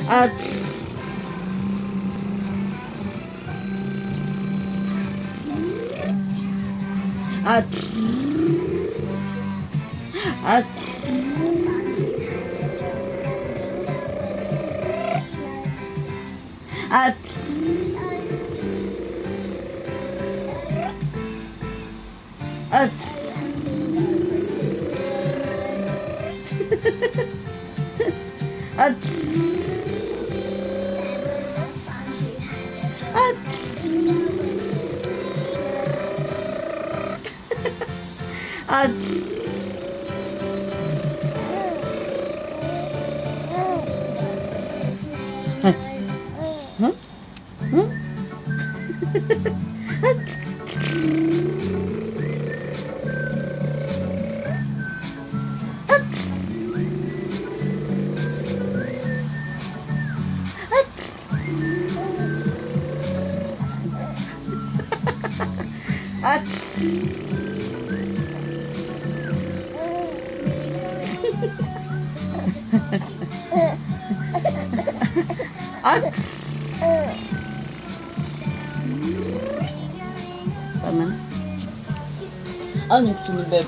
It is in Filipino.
At at at at at at at huh? Huh? At at tama na. Ano gusto mo, bebe?